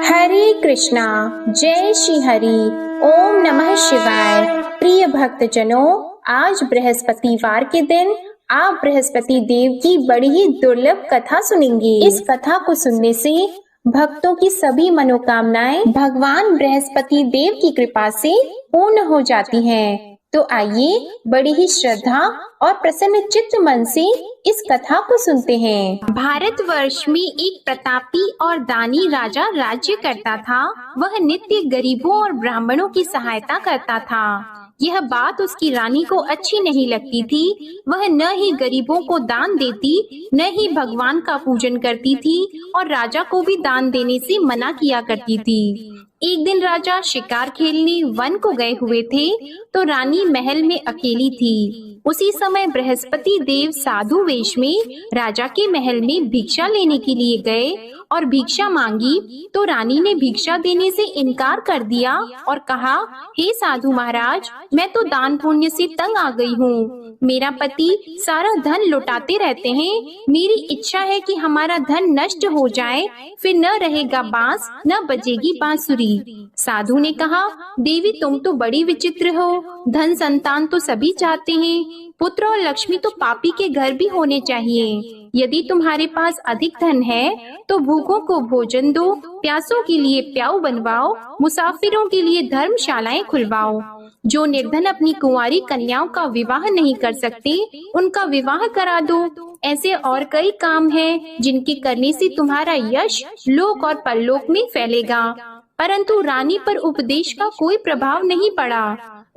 हरे कृष्णा। जय श्री हरि। ओम नमः शिवाय। प्रिय भक्तजनों, आज बृहस्पतिवार के दिन आप बृहस्पति देव की बड़ी ही दुर्लभ कथा सुनेंगे। इस कथा को सुनने से भक्तों की सभी मनोकामनाएं भगवान बृहस्पति देव की कृपा से पूर्ण हो जाती हैं। तो आइए बड़ी ही श्रद्धा और प्रसन्न चित्त मन से इस कथा को सुनते हैं। भारतवर्ष में एक प्रतापी और दानी राजा राज्य करता था। वह नित्य गरीबों और ब्राह्मणों की सहायता करता था। यह बात उसकी रानी को अच्छी नहीं लगती थी। वह न ही गरीबों को दान देती, न ही भगवान का पूजन करती थी और राजा को भी दान देने से मना किया करती थी। एक दिन राजा शिकार खेलने वन को गए हुए थे, तो रानी महल में अकेली थी। उसी समय बृहस्पति देव साधु वेश में राजा के महल में भिक्षा लेने के लिए गए और भिक्षा मांगी, तो रानी ने भिक्षा देने से इनकार कर दिया और कहा, हे साधु महाराज, मैं तो दान पुण्य से तंग आ गई हूँ। मेरा पति सारा धन लुटाते रहते हैं। मेरी इच्छा है कि हमारा धन नष्ट हो जाए, फिर न रहेगा बांस, न बजेगी बांसुरी। साधु ने कहा, देवी तुम तो बड़ी विचित्र हो। धन संतान तो सभी चाहते हैं, पुत्र और लक्ष्मी तो पापी के घर भी होने चाहिए। यदि तुम्हारे पास अधिक धन है तो भूखों को भोजन दो, प्यासों के लिए प्याऊ बनवाओ, मुसाफिरों के लिए धर्मशालाएं खुलवाओ। जो निर्धन अपनी कुंवारी कन्याओं का विवाह नहीं कर सकते, उनका विवाह करा दो। ऐसे और कई काम हैं जिनके करने से तुम्हारा यश लोक और परलोक में फैलेगा। परंतु रानी पर उपदेश का कोई प्रभाव नहीं पड़ा।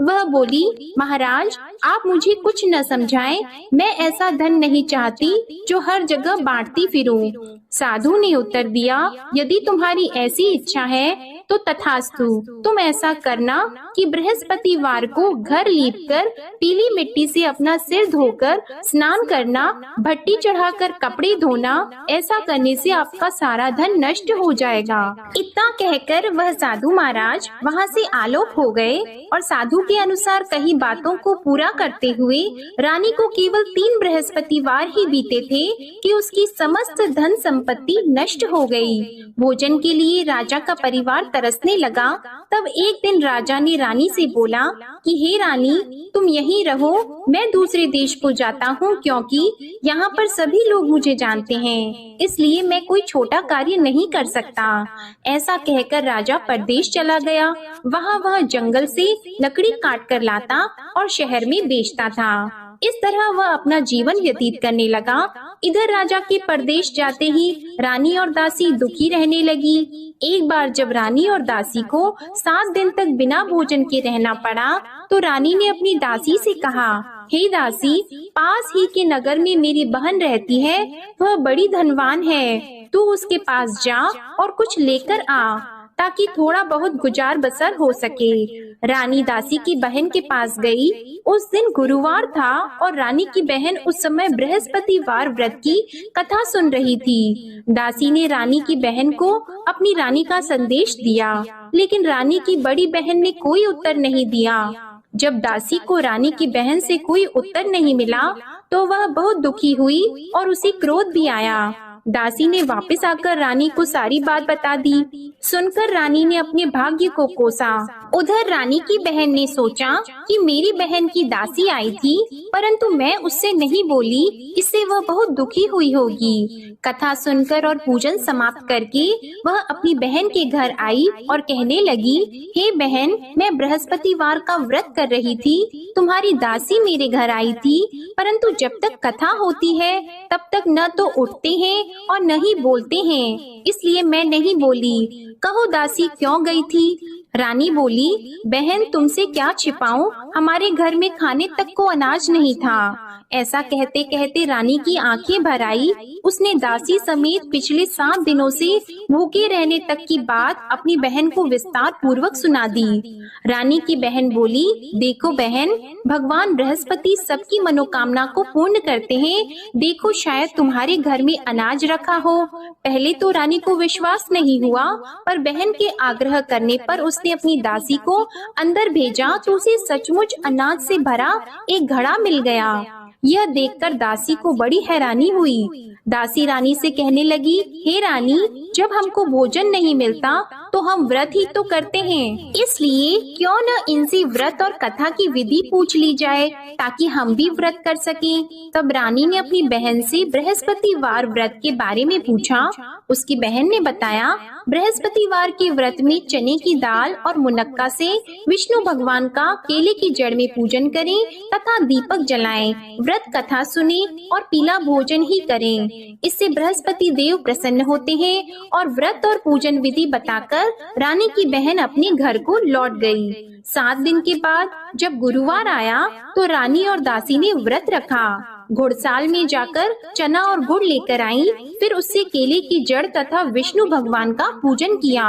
वह बोली, महाराज आप मुझे कुछ न समझाएं। मैं ऐसा धन नहीं चाहती जो हर जगह बांटती फिरूं। साधु ने उत्तर दिया, यदि तुम्हारी ऐसी इच्छा है तो तथास्तु। तुम ऐसा करना कि बृहस्पतिवार को घर लीपकर पीली मिट्टी से अपना सिर धोकर स्नान करना, भट्टी चढ़ाकर कपड़े धोना। ऐसा करने से आपका सारा धन नष्ट हो जाएगा। इतना कहकर वह साधु महाराज वहाँ से आलोक हो गए और साधु के अनुसार कही बातों को पूरा करते हुए रानी को केवल 3 बृहस्पतिवार ही बीते थे कि उसकी समस्त धन संपत्ति नष्ट हो गई। भोजन के लिए राजा का परिवार तरसने लगा। तब एक दिन राजा ने रानी से बोला कि हे रानी, तुम यहीं रहो, मैं दूसरे देश को जाता हूँ, क्योंकि यहाँ पर सभी लोग मुझे जानते हैं, इसलिए मैं कोई छोटा कार्य नहीं कर सकता। ऐसा कहकर राजा परदेश चला गया। वहाँ वह जंगल से लकड़ी काट कर लाता और शहर में बेचता था। इस तरह वह अपना जीवन व्यतीत करने लगा। इधर राजा के परदेश जाते ही रानी और दासी दुखी रहने लगी। एक बार जब रानी और दासी को 7 दिन तक बिना भोजन के रहना पड़ा, तो रानी ने अपनी दासी से कहा, हे दासी, पास ही के नगर में मेरी बहन रहती है, वह बड़ी धनवान है। तू उसके पास जा और कुछ लेकर आ, ताकि थोड़ा बहुत गुजार बसर हो सके। रानी दासी की बहन के पास गई। उस दिन गुरुवार था और रानी की बहन उस समय बृहस्पतिवार व्रत की कथा सुन रही थी। दासी ने रानी की बहन को अपनी रानी का संदेश दिया, लेकिन रानी की बड़ी बहन ने कोई उत्तर नहीं दिया। जब दासी को रानी की बहन से कोई उत्तर नहीं मिला, तो वह बहुत दुखी हुई और उसे क्रोध भी आया। दासी ने वापस आकर रानी को सारी बात बता दी। सुनकर रानी ने अपने भाग्य को कोसा। उधर रानी की बहन ने सोचा कि मेरी बहन की दासी आई थी, परंतु मैं उससे नहीं बोली, इससे वह बहुत दुखी हुई होगी। कथा सुनकर और पूजन समाप्त करके वह अपनी बहन के घर आई और कहने लगी, हे बहन, मैं बृहस्पतिवार का व्रत कर रही थी, तुम्हारी दासी मेरे घर आई थी, परंतु जब तक कथा होती है तब तक न तो उठते हैं और न ही बोलते हैं, इसलिए मैं नहीं बोली। कहो दासी क्यों गई थी? रानी बोली, बहन तुमसे क्या छिपाऊं, हमारे घर में खाने तक को अनाज नहीं था। ऐसा कहते कहते रानी की आंखें भर आई। उसने दासी समेत पिछले 7 दिनों से भूखे रहने तक की बात अपनी बहन को विस्तार पूर्वक सुना दी। रानी की बहन बोली, देखो बहन, भगवान बृहस्पति सबकी मनोकामना को पूर्ण करते हैं। देखो शायद तुम्हारे घर में अनाज रखा हो। पहले तो रानी को विश्वास नहीं हुआ, पर बहन के आग्रह करने पर उसने अपनी दासी को अंदर भेजा तो उसे सचमुच अनाज से भरा एक घड़ा मिल गया। यह देखकर दासी को बड़ी हैरानी हुई। दासी रानी से कहने लगी, हे रानी, जब हमको भोजन नहीं मिलता तो हम व्रत ही तो करते हैं, इसलिए क्यों न इनसे व्रत और कथा की विधि पूछ ली जाए ताकि हम भी व्रत कर सकें। तब रानी ने अपनी बहन से बृहस्पतिवार व्रत के बारे में पूछा। उसकी बहन ने बताया, बृहस्पतिवार के व्रत में चने की दाल और मुनक्का से विष्णु भगवान का केले की जड़ में पूजन करें तथा दीपक जलाएं, व्रत कथा सुने और पीला भोजन ही करें। इससे बृहस्पति देव प्रसन्न होते हैं। और व्रत और पूजन विधि बताकर रानी की बहन अपने घर को लौट गई। 7 दिन के बाद जब गुरुवार आया तो रानी और दासी ने व्रत रखा। घुड़साल में जाकर चना और गुड़ लेकर आई, फिर उससे केले की जड़ तथा विष्णु भगवान का पूजन किया।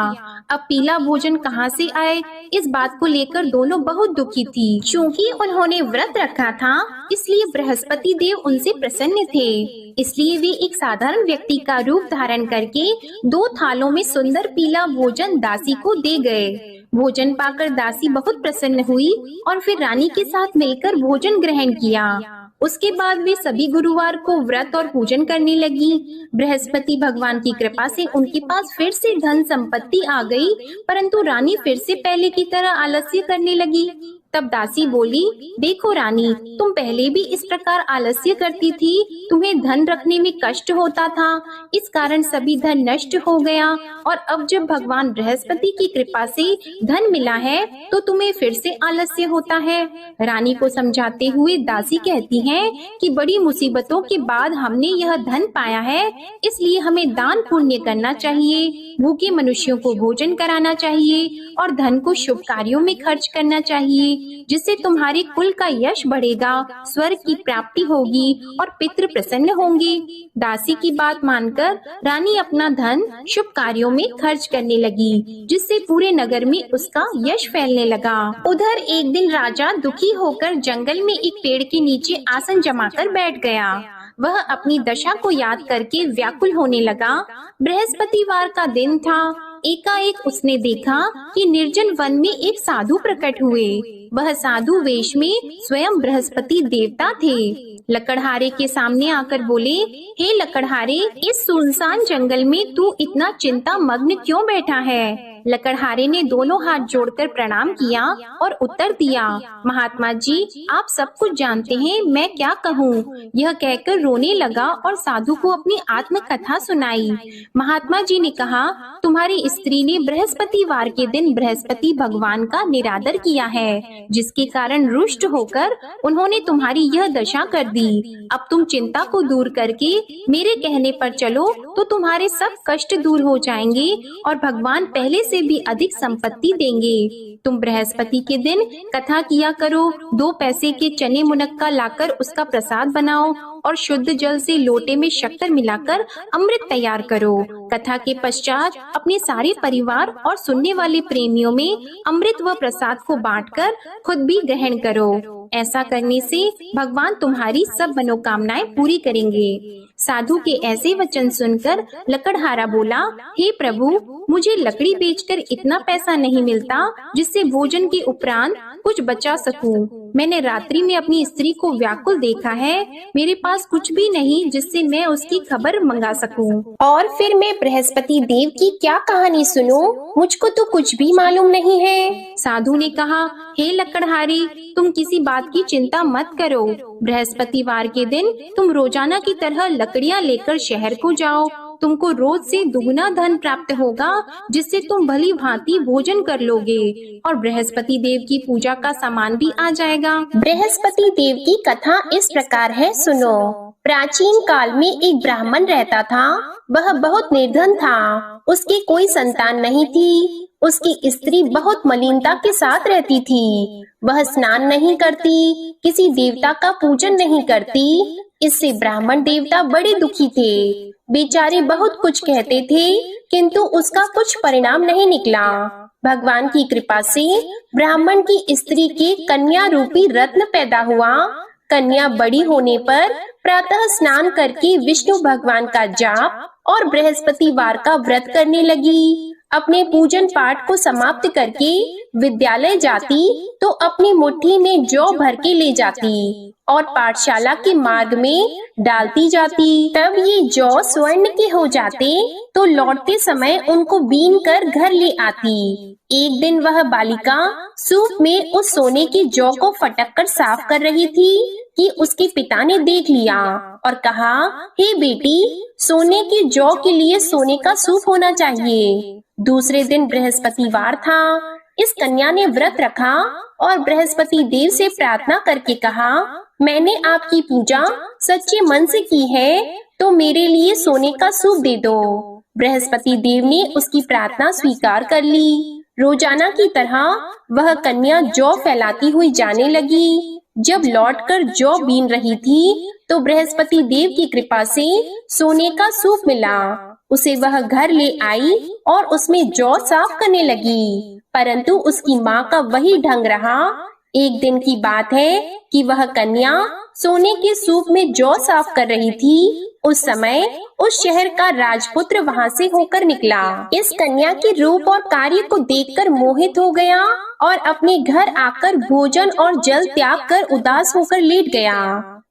अब पीला भोजन कहाँ से आए, इस बात को लेकर दोनों बहुत दुखी थी। चूँकि उन्होंने व्रत रखा था, इसलिए बृहस्पति देव उनसे प्रसन्न थे। इसलिए वे एक साधारण व्यक्ति का रूप धारण करके 2 थालों में सुंदर पीला भोजन दासी को दे गए। भोजन पाकर दासी बहुत प्रसन्न हुई और फिर रानी के साथ मिलकर भोजन ग्रहण किया। उसके बाद वे सभी गुरुवार को व्रत और पूजन करने लगी। बृहस्पति भगवान की कृपा से उनके पास फिर से धन संपत्ति आ गई, परंतु रानी फिर से पहले की तरह आलस्य करने लगी। तब दासी बोली, देखो रानी, तुम पहले भी इस प्रकार आलस्य करती थी, तुम्हें धन रखने में कष्ट होता था, इस कारण सभी धन नष्ट हो गया, और अब जब भगवान बृहस्पति की कृपा से धन मिला है तो तुम्हें फिर से आलस्य होता है। रानी को समझाते हुए दासी कहती है कि बड़ी मुसीबतों के बाद हमने यह धन पाया है, इसलिए हमें दान पुण्य करना चाहिए, भूखे मनुष्यों को भोजन कराना चाहिए और धन को शुभ कार्यों में खर्च करना चाहिए, जिससे तुम्हारे कुल का यश बढ़ेगा, स्वर्ग की प्राप्ति होगी और पितृ प्रसन्न होंगे। दासी की बात मानकर रानी अपना धन शुभ कार्यों में खर्च करने लगी, जिससे पूरे नगर में उसका यश फैलने लगा। उधर एक दिन राजा दुखी होकर जंगल में एक पेड़ के नीचे आसन जमाकर बैठ गया। वह अपनी दशा को याद करके व्याकुल होने लगा। बृहस्पतिवार का दिन था। एकाएक उसने देखा कि निर्जन वन में एक साधु प्रकट हुए। वह साधु वेश में स्वयं बृहस्पति देवता थे। लकड़हारे के सामने आकर बोले, हे लकड़हारे, इस सुनसान जंगल में तू इतना चिंता मग्न क्यों बैठा है? लकड़हारे ने दोनों हाथ जोड़कर प्रणाम किया और उत्तर दिया, महात्मा जी, आप सब कुछ जानते हैं, मैं क्या कहूँ। यह कहकर रोने लगा और साधु को अपनी आत्म कथा सुनाई। महात्मा जी ने कहा, तुम्हारी स्त्री ने बृहस्पतिवार के दिन बृहस्पति भगवान का निरादर किया है, जिसके कारण रुष्ट होकर उन्होंने तुम्हारी यह दशा कर दी। अब तुम चिंता को दूर करके मेरे कहने पर चलो तो तुम्हारे सब कष्ट दूर हो जाएंगे और भगवान पहले से भी अधिक संपत्ति देंगे। तुम बृहस्पति के दिन कथा किया करो, 2 पैसे के चने मुनक्का लाकर उसका प्रसाद बनाओ और शुद्ध जल से लोटे में शक्कर मिलाकर अमृत तैयार करो। कथा के पश्चात अपने सारे परिवार और सुनने वाले प्रेमियों में अमृत व प्रसाद को बांटकर खुद भी ग्रहण करो। ऐसा करने से भगवान तुम्हारी सब मनोकामनाएं पूरी करेंगे। साधु के ऐसे वचन सुनकर लकड़हारा बोला, हे प्रभु, मुझे लकड़ी बेचकर इतना पैसा नहीं मिलता जिससे भोजन के उपरांत कुछ बचा सकूं। मैंने रात्रि में अपनी स्त्री को व्याकुल देखा है, मेरे पास कुछ भी नहीं जिससे मैं उसकी खबर मंगा सकूं। और फिर मैं बृहस्पति देव की क्या कहानी सुनूं? मुझको तो कुछ भी मालूम नहीं है। साधु ने कहा, हे लकड़हारी, तुम किसी बात की चिंता मत करो। बृहस्पतिवार के दिन तुम रोजाना की तरह लकड़ियां लेकर शहर को जाओ। तुमको रोज से दुगना धन प्राप्त होगा, जिससे तुम भली भांति भोजन कर लोगे और बृहस्पति देव की पूजा का सामान भी आ जाएगा। बृहस्पति देव की कथा इस प्रकार है, सुनो। प्राचीन काल में एक ब्राह्मण रहता था। वह बहुत निर्धन था। उसकी कोई संतान नहीं थी। उसकी स्त्री बहुत मलिनता के साथ रहती थी। वह स्नान नहीं करती, किसी देवता का पूजन नहीं करती। इससे ब्राह्मण देवता बड़े दुखी थे। बेचारे बहुत कुछ कहते थे, किंतु उसका कुछ परिणाम नहीं निकला। भगवान की कृपा से ब्राह्मण की स्त्री के कन्या रूपी रत्न पैदा हुआ। कन्या बड़ी होने पर प्रातः स्नान करके विष्णु भगवान का जाप और बृहस्पतिवार का व्रत करने लगी। अपने पूजन पाठ को समाप्त करके विद्यालय जाती तो अपनी मुट्ठी में जौ भर के ले जाती और पाठशाला के मार्ग में डालती जाती। तब ये जौ स्वर्ण के हो जाते तो लौटते समय उनको बीन कर घर ले आती। एक दिन वह बालिका सूप में उस सोने की जौ को फटक कर साफ कर रही थी कि उसके पिता ने देख लिया और कहा, हे बेटी, सोने की जौ के लिए सोने का सूप होना चाहिए। दूसरे दिन बृहस्पतिवार था। इस कन्या ने व्रत रखा और बृहस्पति देव से प्रार्थना करके कहा, मैंने आपकी पूजा सच्चे मन से की है तो मेरे लिए सोने का सूप दे दो। बृहस्पति देव ने उसकी प्रार्थना स्वीकार कर ली। रोजाना की तरह वह कन्या जौ फैलाती हुई जाने लगी। जब लौटकर जौ बीन रही थी तो बृहस्पति देव की कृपा से सोने का सूप मिला। उसे वह घर ले आई और उसमें जौ साफ करने लगी, परंतु उसकी माँ का वही ढंग रहा। एक दिन की बात है कि वह कन्या सोने के सूप में जौ साफ कर रही थी। उस समय उस शहर का राजपुत्र वहां से होकर निकला। इस कन्या के रूप और कार्य को देखकर मोहित हो गया और अपने घर आकर भोजन और जल त्याग कर उदास होकर लेट गया।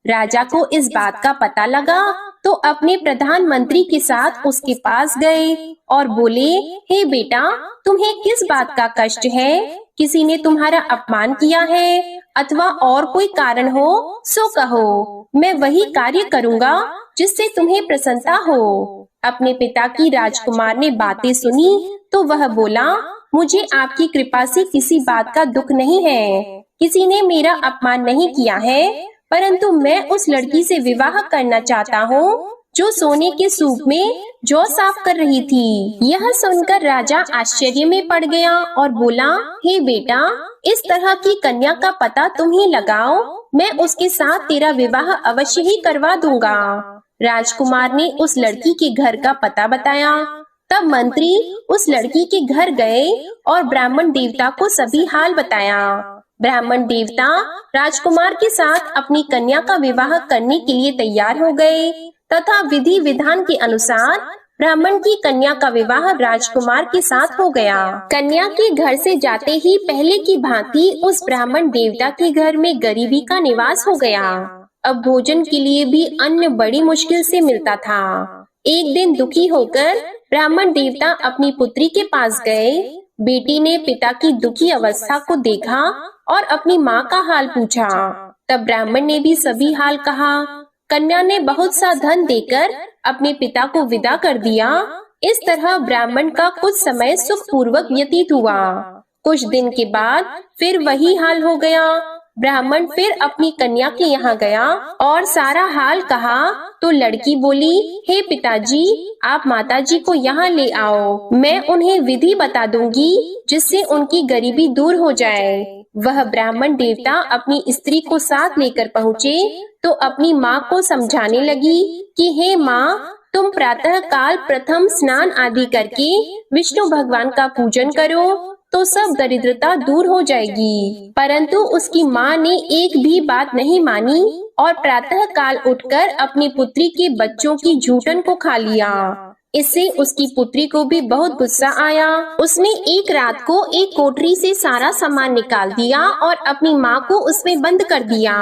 राजा को इस बात का पता लगा तो अपने प्रधानमंत्री के साथ उसके पास गए और बोले, हे बेटा, तुम्हें किस बात का कष्ट है? किसी ने तुम्हारा अपमान किया है अथवा और कोई कारण हो सो कहो, मैं वही कार्य करूँगा जिससे तुम्हें प्रसन्नता हो। अपने पिता की राजकुमार ने बातें सुनी तो वह बोला, मुझे आपकी कृपा से किसी बात का दुख नहीं है। किसी ने मेरा अपमान नहीं किया है, परंतु मैं उस लड़की से विवाह करना चाहता हूँ जो सोने के सूप में जौ साफ कर रही थी। यह सुनकर राजा आश्चर्य में पड़ गया और बोला, हे बेटा, इस तरह की कन्या का पता तुम ही लगाओ, मैं उसके साथ तेरा विवाह अवश्य ही करवा दूंगा। राजकुमार ने उस लड़की के घर का पता बताया। तब मंत्री उस लड़की के घर गए और ब्राह्मण देवता को सभी हाल बताया। ब्राह्मण देवता राजकुमार के साथ अपनी कन्या का विवाह करने के लिए तैयार हो गए तथा विधि विधान के अनुसार ब्राह्मण की कन्या का विवाह राजकुमार के साथ हो गया। कन्या के घर से जाते ही पहले की भांति उस ब्राह्मण देवता के घर में गरीबी का निवास हो गया। अब भोजन के लिए भी अन्न बड़ी मुश्किल से मिलता था। एक दिन दुखी होकर ब्राह्मण देवता अपनी पुत्री के पास गए। बेटी ने पिता की दुखी अवस्था को देखा और अपनी माँ का हाल पूछा। तब ब्राह्मण ने भी सभी हाल कहा। कन्या ने बहुत सा धन देकर अपने पिता को विदा कर दिया। इस तरह ब्राह्मण का कुछ समय सुखपूर्वक व्यतीत हुआ। कुछ दिन के बाद फिर वही हाल हो गया। ब्राह्मण फिर अपनी कन्या के यहाँ गया और सारा हाल कहा तो लड़की बोली, हे पिताजी, आप माताजी को यहाँ ले आओ, मैं उन्हें विधि बता दूंगी जिससे उनकी गरीबी दूर हो जाए। वह ब्राह्मण देवता अपनी स्त्री को साथ लेकर पहुँचे तो अपनी माँ को समझाने लगी कि हे माँ, तुम प्रातः काल प्रथम स्नान आदि करके विष्णु भगवान का पूजन करो तो सब दरिद्रता दूर हो जाएगी। परंतु उसकी माँ ने एक भी बात नहीं मानी और प्रातः काल उठकर अपनी पुत्री के बच्चों की जूठन को खा लिया। इससे उसकी पुत्री को भी बहुत गुस्सा आया। उसने एक रात को एक कोठरी से सारा सामान निकाल दिया और अपनी माँ को उसमें बंद कर दिया।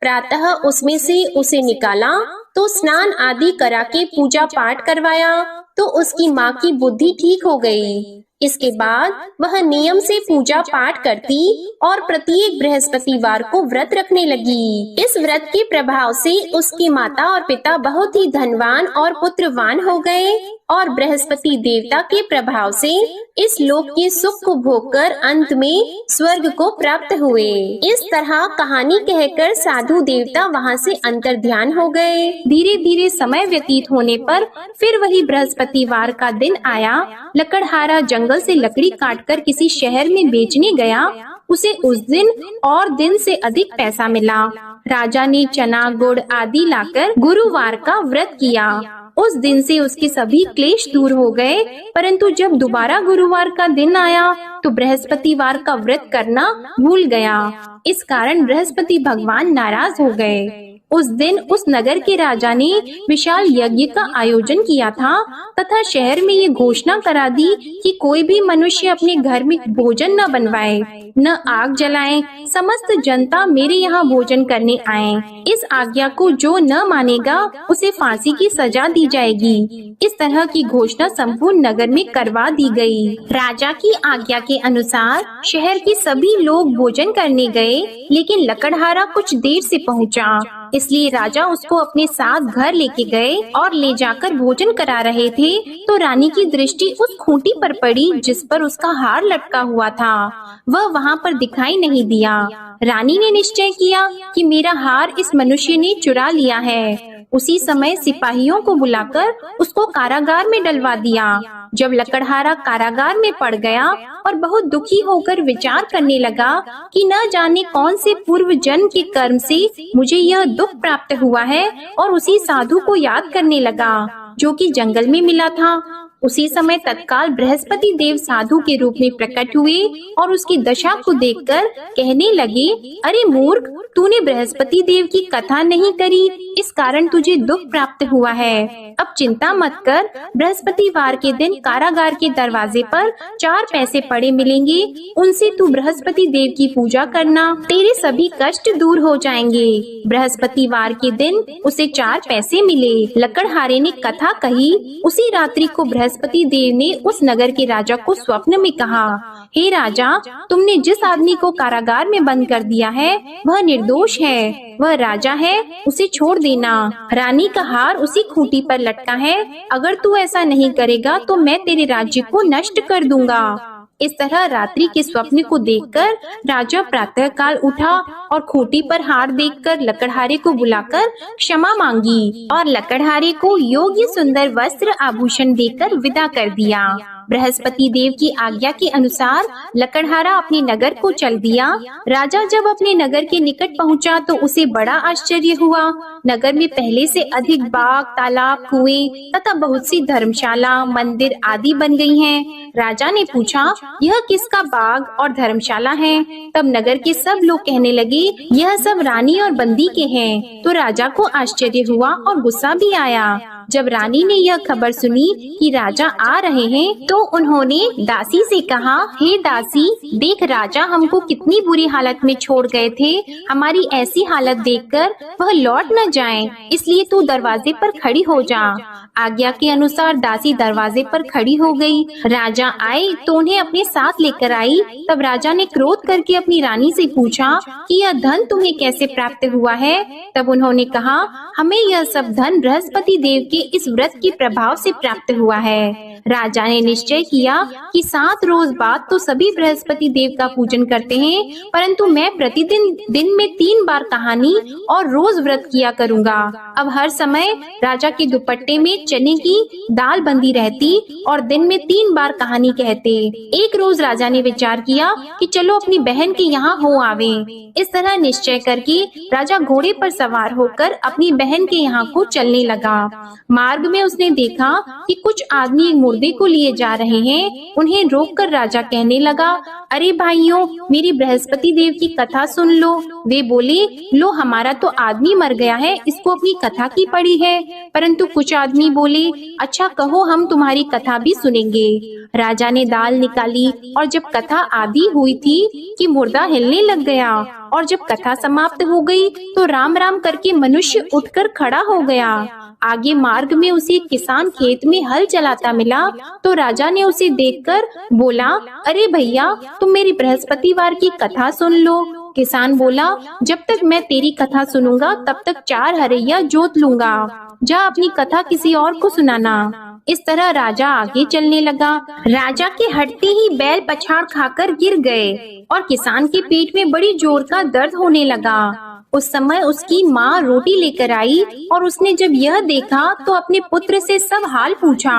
प्रातः उसमें से उसे निकाला तो स्नान आदि करा के पूजा पाठ करवाया तो उसकी माँ की बुद्धि ठीक हो गई। इसके बाद वह नियम से पूजा पाठ करती और प्रत्येक बृहस्पतिवार को व्रत रखने लगी। इस व्रत के प्रभाव से उसकी माता और पिता बहुत ही धनवान और पुत्रवान हो गए और बृहस्पति देवता के प्रभाव से इस लोक के सुख को भोगकर अंत में स्वर्ग को प्राप्त हुए। इस तरह कहानी कहकर साधु देवता वहाँ से अंतर्ध्यान हो गए। धीरे धीरे समय व्यतीत होने पर फिर वही बृहस्पतिवार का दिन आया। लकड़हारा जंगल से लकड़ी काटकर किसी शहर में बेचने गया। उसे उस दिन और दिन से अधिक पैसा मिला। राजा ने चना गुड़ आदि लाकर गुरुवार का व्रत किया। उस दिन से उसके सभी क्लेश दूर हो गए। परंतु जब दोबारा गुरुवार का दिन आया तो बृहस्पतिवार का व्रत करना भूल गया। इस कारण बृहस्पति भगवान नाराज हो गए। उस दिन उस नगर के राजा ने विशाल यज्ञ का आयोजन किया था तथा शहर में ये घोषणा करा दी कि कोई भी मनुष्य अपने घर में भोजन न बनवाए, न आग जलाए। समस्त जनता मेरे यहाँ भोजन करने आए। इस आज्ञा को जो न मानेगा उसे फांसी की सजा दी जाएगी। इस तरह की घोषणा संपूर्ण नगर में करवा दी गई। राजा की आज्ञा के अनुसार शहर के सभी लोग भोजन करने गए, लेकिन लकड़हारा कुछ देर से पहुँचा, इसलिए राजा उसको अपने साथ घर लेके गए और ले जाकर भोजन करा रहे थे तो रानी की दृष्टि उस खूंटी पर पड़ी जिस पर उसका हार लटका हुआ था। वह वहाँ पर दिखाई नहीं दिया। रानी ने निश्चय किया कि मेरा हार इस मनुष्य ने चुरा लिया है। उसी समय सिपाहियों को बुलाकर उसको कारागार में डलवा दिया। जब लकड़हारा कारागार में पड़ गया और बहुत दुखी होकर विचार करने लगा कि न जाने कौन से पूर्व जन्म के कर्म से मुझे यह दुख प्राप्त हुआ है, और उसी साधु को याद करने लगा जो कि जंगल में मिला था। उसी समय तत्काल बृहस्पति देव साधु के रूप में प्रकट हुए और उसकी दशा को देखकर कहने लगे, अरे मूर्ख, तूने बृहस्पति देव की कथा नहीं करी, इस कारण तुझे दुख प्राप्त हुआ है। अब चिंता मत कर, बृहस्पतिवार के दिन कारागार के दरवाजे पर 4 पैसे पड़े मिलेंगे, उनसे तू बृहस्पति देव की पूजा करना, तेरे सभी कष्ट दूर हो जाएंगे। बृहस्पतिवार के दिन उसे 4 पैसे मिले। लकड़हारे ने कथा कही। उसी रात्रि को बृहस्पति देव ने उस नगर के राजा को स्वप्न में कहा, हे राजा, तुमने जिस आदमी को कारागार में बंद कर दिया है वह निर्दोष है, वह राजा है, उसे छोड़ देना। रानी का हार उसी खूंटी पर लटका है, अगर तू ऐसा नहीं करेगा तो मैं तेरे राज्य को नष्ट कर दूंगा। इस तरह रात्रि के स्वप्न को देखकर राजा प्रातः काल उठा और खूंटी पर हार देखकर लकड़हारे को बुलाकर क्षमा मांगी और लकड़हारे को योग्य सुंदर वस्त्र आभूषण देकर विदा कर दिया। बृहस्पति देव की आज्ञा के अनुसार लकड़हारा अपने नगर को चल दिया। राजा जब अपने नगर के निकट पहुंचा तो उसे बड़ा आश्चर्य हुआ। नगर में पहले से अधिक बाग, तालाब, कुएं तथा बहुत सी धर्मशाला, मंदिर आदि बन गई हैं। राजा ने पूछा, यह किसका बाग और धर्मशाला है? तब नगर के सब लोग कहने लगे, यह सब रानी और बंदी के हैं। तो राजा को आश्चर्य हुआ और गुस्सा भी आया। जब रानी ने यह खबर सुनी कि राजा आ रहे हैं तो उन्होंने दासी से कहा, हे दासी, देख राजा हमको कितनी बुरी हालत में छोड़ गए थे। हमारी ऐसी हालत देखकर वह लौट न जाएं, इसलिए तू दरवाजे पर खड़ी हो जा। आज्ञा के अनुसार दासी दरवाजे पर खड़ी हो गई। राजा आए तो उन्हें अपने साथ लेकर आई। तब राजा ने क्रोध करके अपनी रानी से पूछा कि यह धन तुम्हें कैसे प्राप्त हुआ है? तब उन्होंने कहा, हमें यह सब धन बृहस्पति देव के इस व्रत के प्रभाव से प्राप्त हुआ है। राजा ने निश्चय किया कि 7 रोज बाद तो सभी बृहस्पति देव का पूजन करते हैं, परंतु मैं प्रतिदिन दिन में 3 बार कहानी और रोज व्रत किया करूँगा। अब हर समय राजा के दुपट्टे में चने की दाल बंधी रहती और दिन में 3 बार कहानी कहते। एक रोज राजा ने विचार किया कि चलो अपनी बहन के यहाँ हो आवे। इस तरह निश्चय करके राजा घोड़े पर सवार होकर अपनी बहन के यहाँ को चलने लगा। मार्ग में उसने देखा कि कुछ आदमी एक मुर्दे को लिए जा रहे हैं। उन्हें रोककर राजा कहने लगा, अरे भाइयों, मेरी बृहस्पति देव की कथा सुन लो। वे बोले, लो हमारा तो आदमी मर गया है, इसको अपनी कथा की पड़ी है। परंतु कुछ आदमी बोले, अच्छा कहो, हम तुम्हारी कथा भी सुनेंगे। राजा ने दाल निकाली और जब कथा आधी हुई थी कि मुर्दा हिलने लग गया, और जब कथा समाप्त हो गई तो राम राम करके मनुष्य उठकर खड़ा हो गया। आगे मार्ग में उसे एक किसान खेत में हल चलाता मिला तो राजा ने उसे देखकर बोला, अरे भैया, तुम मेरी बृहस्पतिवार की कथा सुन लो। किसान बोला, जब तक मैं तेरी कथा सुनूंगा तब तक 4 हरैया जोत लूंगा। जा अपनी कथा किसी और को सुनाना। इस तरह राजा आगे चलने लगा। राजा के हटते ही बैल पछाड़ खाकर गिर गए और किसान के पेट में बड़ी जोर का दर्द होने लगा। उस समय उसकी माँ रोटी लेकर आई और उसने जब यह देखा तो अपने पुत्र से सब हाल पूछा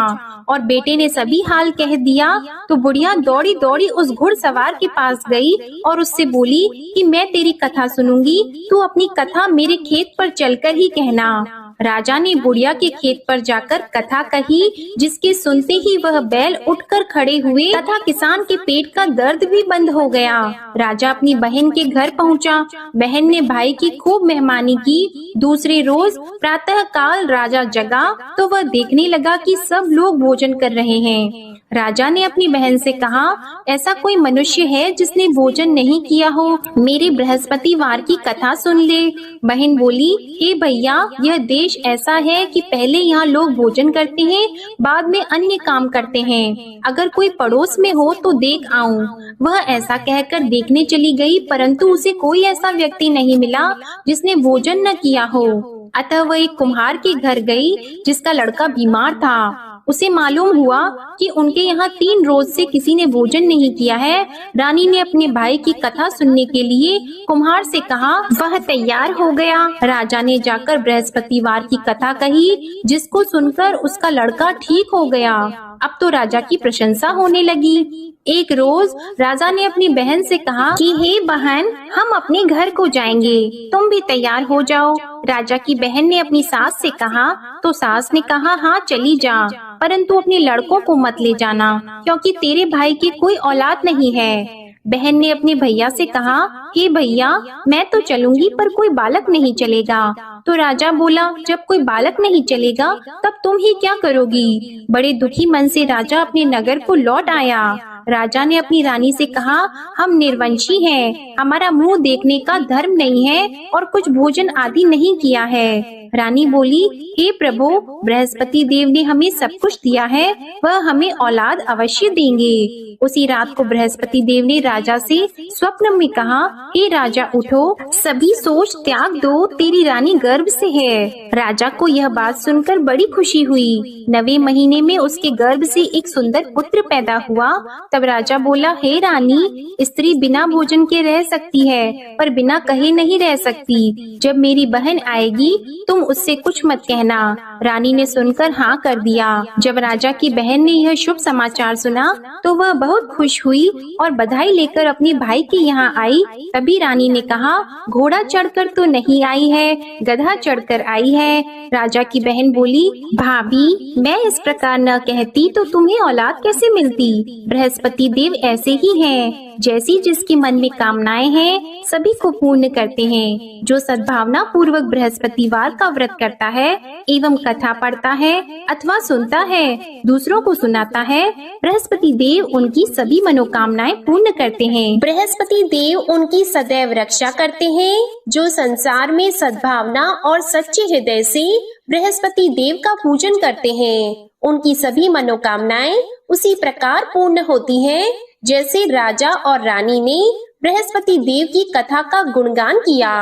और बेटे ने सभी हाल कह दिया। तो बुढ़िया दौड़ी दौड़ी उस घुड़सवार के पास गई और उससे बोली कि मैं तेरी कथा सुनूंगी, तू अपनी कथा मेरे खेत पर चलकर ही कहना। राजा ने बुढ़िया के खेत पर जाकर कथा कही, जिसके सुनते ही वह बैल उठकर खड़े हुए तथा किसान के पेट का दर्द भी बंद हो गया। राजा अपनी बहन के घर पहुंचा। बहन ने भाई की खूब मेहमानी की। दूसरे रोज प्रातः काल राजा जगा तो वह देखने लगा कि सब लोग भोजन कर रहे हैं। राजा ने अपनी बहन से कहा, ऐसा कोई मनुष्य है जिसने भोजन नहीं किया हो? मेरे बृहस्पतिवार की कथा सुन ले। बहन बोली, हे भैया, यह देश ऐसा है कि पहले यहाँ लोग भोजन करते हैं, बाद में अन्य काम करते हैं। अगर कोई पड़ोस में हो तो देख आऊं। वह ऐसा कहकर देखने चली गई, परंतु उसे कोई ऐसा व्यक्ति नहीं मिला जिसने भोजन न किया हो। अतः वह एक कुम्हार के घर गई, जिसका लड़का बीमार था। उसे मालूम हुआ कि उनके यहाँ 3 रोज से किसी ने भोजन नहीं किया है। रानी ने अपने भाई की कथा सुनने के लिए कुम्हार से कहा। वह तैयार हो गया। राजा ने जाकर बृहस्पतिवार की कथा कही, जिसको सुनकर उसका लड़का ठीक हो गया। अब तो राजा की प्रशंसा होने लगी। एक रोज राजा ने अपनी बहन से कहा कि हे बहन, हम अपने घर को जाएंगे, तुम भी तैयार हो जाओ। राजा की बहन ने अपनी सास से कहा तो सास ने कहा, हाँ चली जा, परंतु अपने लड़कों को मत ले जाना, क्योंकि तेरे भाई की कोई औलाद नहीं है। बहन ने अपने भैया से कहा, हे भैया, मैं तो चलूंगी पर कोई बालक नहीं चलेगा। तो राजा बोला, जब कोई बालक नहीं चलेगा तब तुम ही क्या करोगी? बड़े दुखी मन से राजा अपने नगर को लौट आया। राजा ने अपनी रानी से कहा, हम निर्वंशी हैं, हमारा मुंह देखने का धर्म नहीं है और कुछ भोजन आदि नहीं किया है। रानी बोली, हे प्रभु, बृहस्पति देव ने हमें सब कुछ दिया है, वह हमें औलाद अवश्य देंगे। उसी रात को बृहस्पति देव ने राजा से स्वप्न में कहा, हे राजा उठो, सभी सोच त्याग दो, तेरी रानी गर्भ से है। राजा को यह बात सुनकर बड़ी खुशी हुई। 9वें महीने में उसके गर्भ से एक सुंदर पुत्र पैदा हुआ। तब राजा बोला, हे रानी, स्त्री बिना भोजन के रह सकती है, पर बिना कहे नहीं रह सकती। जब मेरी बहन आएगी तुम उससे कुछ मत कहना। रानी ने सुनकर हाँ कर दिया। जब राजा की बहन ने यह शुभ समाचार सुना तो वह बहुत खुश हुई और बधाई लेकर अपने भाई के यहाँ आई। तभी रानी ने कहा, घोड़ा चढ़कर तो नहीं आई है, गधा चढ़कर आई है। राजा की बहन बोली, भाभी, मैं इस प्रकार न कहती तो तुम्हें औलाद कैसे मिलती? बृहस्पति देव ऐसे ही हैं, जैसी जिसके मन में कामनाएं हैं सभी को पूर्ण करते हैं। जो सद्भावना पूर्वक बृहस्पतिवार का व्रत करता है एवं कथा पढ़ता है अथवा सुनता है, दूसरों को सुनाता है, बृहस्पति देव उनकी सभी मनोकामनाएं पूर्ण करते हैं। बृहस्पति देव उनकी सदैव रक्षा करते हैं। जो संसार में सद्भावना और सच्चे हृदय से बृहस्पति देव का पूजन करते हैं, उनकी सभी मनोकामनाएं उसी प्रकार पूर्ण होती हैं, जैसे राजा और रानी ने बृहस्पति देव की कथा का गुणगान किया।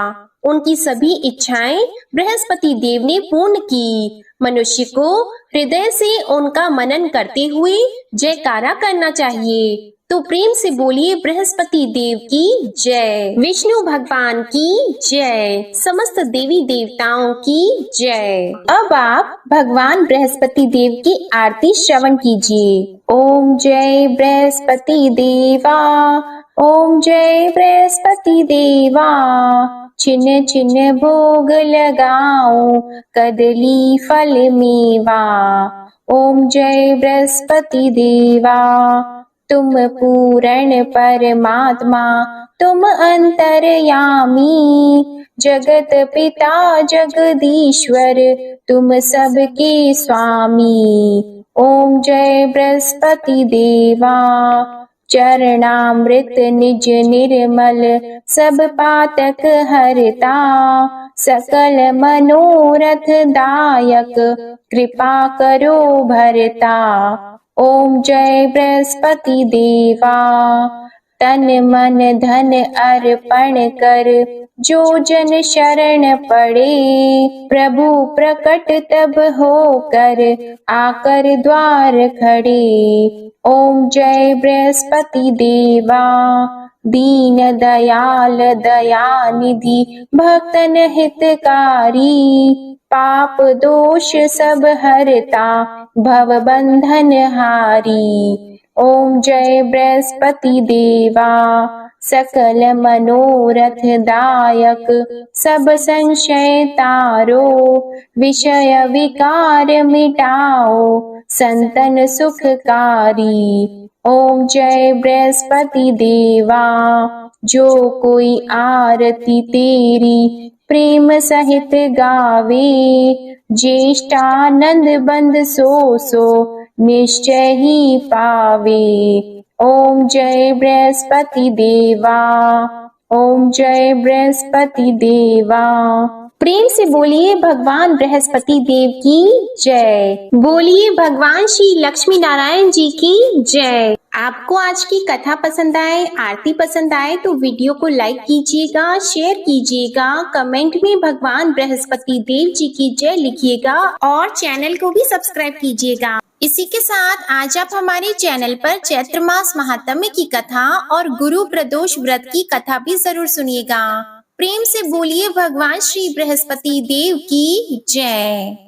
उनकी सभी इच्छाएं बृहस्पति देव ने पूर्ण की। मनुष्य को हृदय से उनका मनन करते हुए जयकारा करना चाहिए। तो प्रेम से बोलिए, बृहस्पति देव की जय, विष्णु भगवान की जय, समस्त देवी देवताओं की जय। अब आप भगवान बृहस्पति देव की आरती श्रवण कीजिए। ओम जय बृहस्पति देवा, ओम जय बृहस्पति देवा, छिन्न छिन्न भोग लगाओ, कदली फल मेवा। ओम जय बृहस्पति देवा, तुम पूर्ण परमात्मा, तुम अंतर्यामी, जगत पिता जगदीश्वर, तुम सबके स्वामी। ओम जय बृहस्पति देवा, चरणामृत निज निर्मल, सब पातक हरता, सकल मनोरथ दायक, कृपा करो भरता। ओम जय बृहस्पति देवा, तन मन धन अर्पण कर, जो जन शरण पड़े, प्रभु प्रकट तब होकर, आकर द्वार खड़े। ओम जय बृहस्पति देवा, दीन दयाल दयानिधि, भक्तन हितकारी, पाप दोष सब हरता, भव बंधन हारी। ओम जय बृहस्पति देवा, सकल मनोरथ दायक सब संशय तारो, विषय विकार मिटाओ संतन सुखकारी। ओम जय बृहस्पति देवा, जो कोई आरती तेरी प्रेम सहित गावे, ज्येष्ठानंद बंद सो निश्चय ही पावे। ओम जय बृहस्पति देवा, ओम जय बृहस्पति देवा। प्रेम से बोलिए भगवान बृहस्पति देव की जय। बोलिए भगवान श्री लक्ष्मी नारायण जी की जय। आपको आज की कथा पसंद आए, आरती पसंद आए तो वीडियो को लाइक कीजिएगा, शेयर कीजिएगा, कमेंट में भगवान बृहस्पति देव जी की जय लिखिएगा और चैनल को भी सब्सक्राइब कीजिएगा। इसी के साथ आज आप हमारे चैनल पर चैत्र मास महात्म्य की कथा और गुरु प्रदोष व्रत की कथा भी जरूर सुनिएगा। प्रेम से बोलिए भगवान श्री बृहस्पति देव की जय।